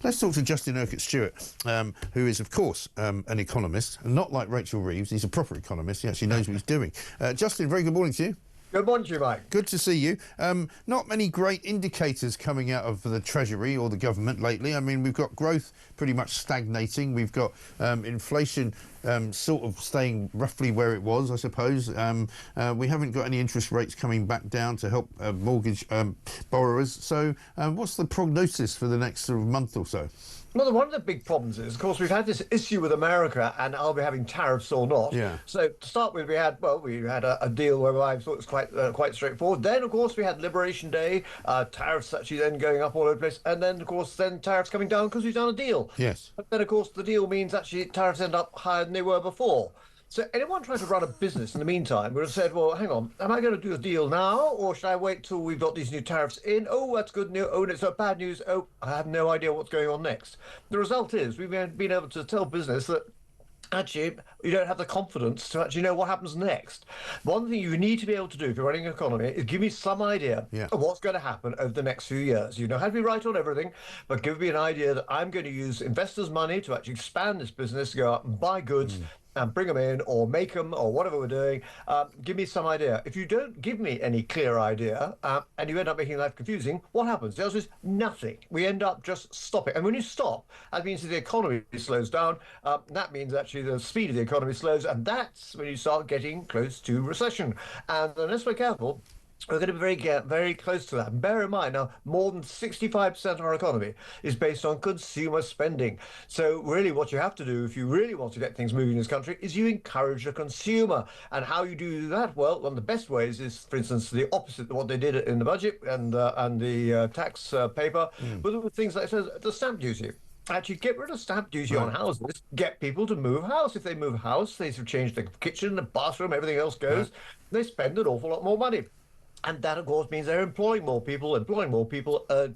Let's talk to Justin Urquhart-Stewart, who is, of course, an economist, and not like Rachel Reeves. He's a proper economist. He actually knows what he's doing. Justin, very good morning to you. Good morning to you, Mike. Good to see you. Not many great indicators coming out of the Treasury or the government lately. I mean, we've got growth pretty much stagnating. We've got inflation sort of staying roughly where it was, I suppose. We haven't got any interest rates coming back down to help mortgage borrowers. So what's the prognosis for the next sort of month or so? Well, one of the big problems is, of course, we've had this issue with America and are we having tariffs or not? Yeah. So to start with, we had a deal where I thought it was quite straightforward. Then, of course, we had Liberation Day, tariffs actually then going up all over the place, and then, of course, tariffs coming down because we've done a deal. Yes. But then, of course, the deal means actually tariffs end up higher than they were before. So anyone trying to run a business in the meantime would have said, well, hang on, am I going to do a deal now, or should I wait till we've got these new tariffs in? Oh, that's good news. Oh, it's bad news. Oh, I have no idea what's going on next. The result is we've been able to tell business that actually you don't have the confidence to actually know what happens next. One thing you need to be able to do if you're running an economy is give me some idea of what's going to happen over the next few years. You don't have to be right on everything, but give me an idea that I'm going to use investors' money to actually expand this business, go out and buy goods and bring them in or make them or whatever we're doing. Give me some idea. If you don't give me any clear idea and you end up making life confusing, what happens? The answer is nothing. We end up just stopping. And when you stop, that means that the economy slows down. That means actually the speed of the economy slows, and that's when you start getting close to recession. And unless we're careful, we're going to be very close to that. And bear in mind, now, more than 65% of our economy is based on consumer spending. So really what you have to do if you really want to get things moving in this country is you encourage the consumer. And how you do that? Well, one of the best ways is, for instance, the opposite of what they did in the budget and the tax paper, with things like the stamp duty. Actually, get rid of stamp duty on houses, get people to move house. If they move house, they sort of change the kitchen, the bathroom, everything else goes. They spend an awful lot more money. And that, of course, means they're employing more people,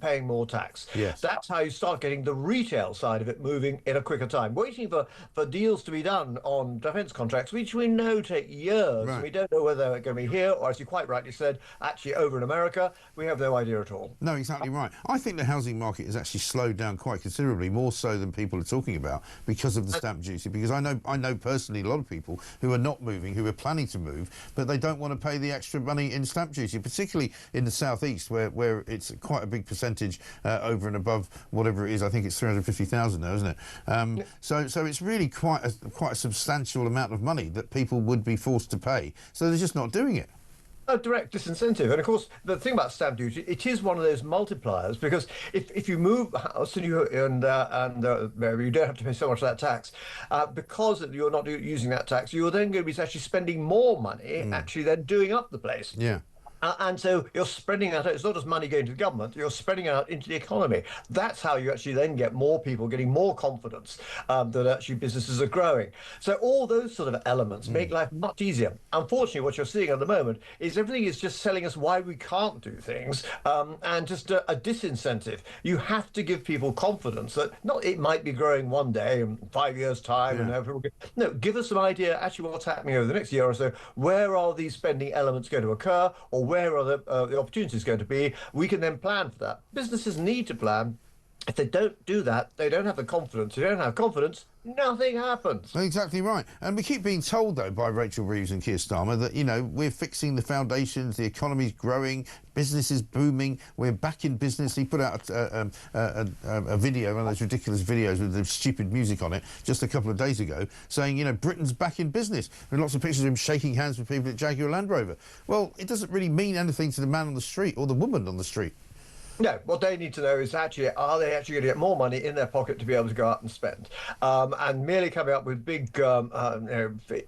paying more tax. Yes. That's how you start getting the retail side of it moving in a quicker time. Waiting for deals to be done on defence contracts, which we know take years. Right. And we don't know whether they're going to be here or, as you quite rightly said, actually over in America. We have no idea at all. No, exactly right. I think the housing market has actually slowed down quite considerably, more so than people are talking about, because of the stamp duty. Because I know personally a lot of people who are not moving, who are planning to move, but they don't want to pay the extra money in stamp duty, particularly in the southeast, where it's quite a big percentage over and above whatever it is. I think it's 350,000 now, isn't it? So it's really quite a substantial amount of money that people would be forced to pay. So they're just not doing it. A direct disincentive. And of course, the thing about stamp duty, it is one of those multipliers, because if you move house and you don't have to pay so much of that tax, because you're not using that tax, you're then going to be actually spending more money actually then doing up the place. Yeah. And so you're spreading out. It's not just money going to the government. You're spreading out into the economy. That's how you actually then get more people getting more confidence that actually businesses are growing. So all those sort of elements make life much easier. Unfortunately, what you're seeing at the moment is everything is just telling us why we can't do things, and just a disincentive. You have to give people confidence that it might be growing one day in 5 years' time, and everyone no, give us some idea actually what's happening over the next year or so. Where are these spending elements going to occur, or where are the opportunities going to be? We can then plan for that. Businesses need to plan. If they don't do that, they don't have the confidence. If they don't have confidence, nothing happens. Exactly right. And we keep being told, though, by Rachel Reeves and Keir Starmer that, you know, we're fixing the foundations, the economy's growing, business is booming, we're back in business. He put out a video, one of those ridiculous videos with the stupid music on it, just a couple of days ago, saying, you know, Britain's back in business. There are lots of pictures of him shaking hands with people at Jaguar Land Rover. Well, it doesn't really mean anything to the man on the street or the woman on the street. No, what they need to know is actually, are they actually going to get more money in their pocket to be able to go out and spend? And merely coming up with big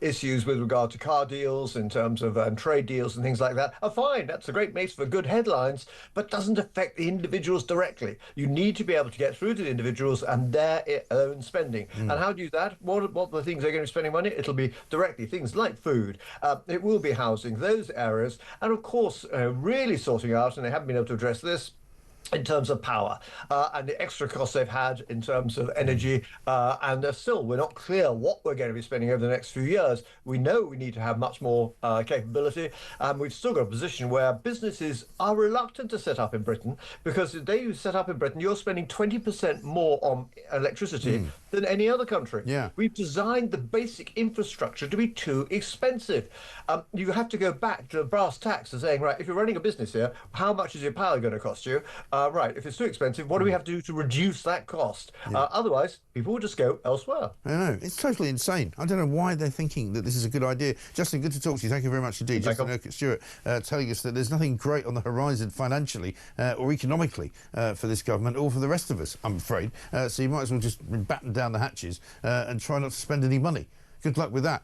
issues with regard to car deals in terms of trade deals and things like that are fine. That's a great base for good headlines, but doesn't affect the individuals directly. You need to be able to get through to the individuals and their own spending. And how do you do that? What are the things they're going to be spending money? It'll be directly things like food. It will be housing, those areas. And of course, really sorting out, and they haven't been able to address this, in terms of power and the extra costs they've had in terms of energy. And we're not clear what we're going to be spending over the next few years. We know we need to have much more capability. And we've still got a position where businesses are reluctant to set up in Britain because if they set up in Britain, you're spending 20% more on electricity than any other country. Yeah. We've designed the basic infrastructure to be too expensive. You have to go back to the brass tacks and saying, right, if you're running a business here, how much is your power going to cost you? Right, if it's too expensive, what do we have to do to reduce that cost? Otherwise, people will just go elsewhere. I know. It's totally insane. I don't know why they're thinking that this is a good idea. Justin, good to talk to you. Thank you very much indeed. Justin Urquhart-Stewart telling us that there's nothing great on the horizon financially or economically for this government or for the rest of us, I'm afraid. So you might as well just batten down the hatches and try not to spend any money. Good luck with that.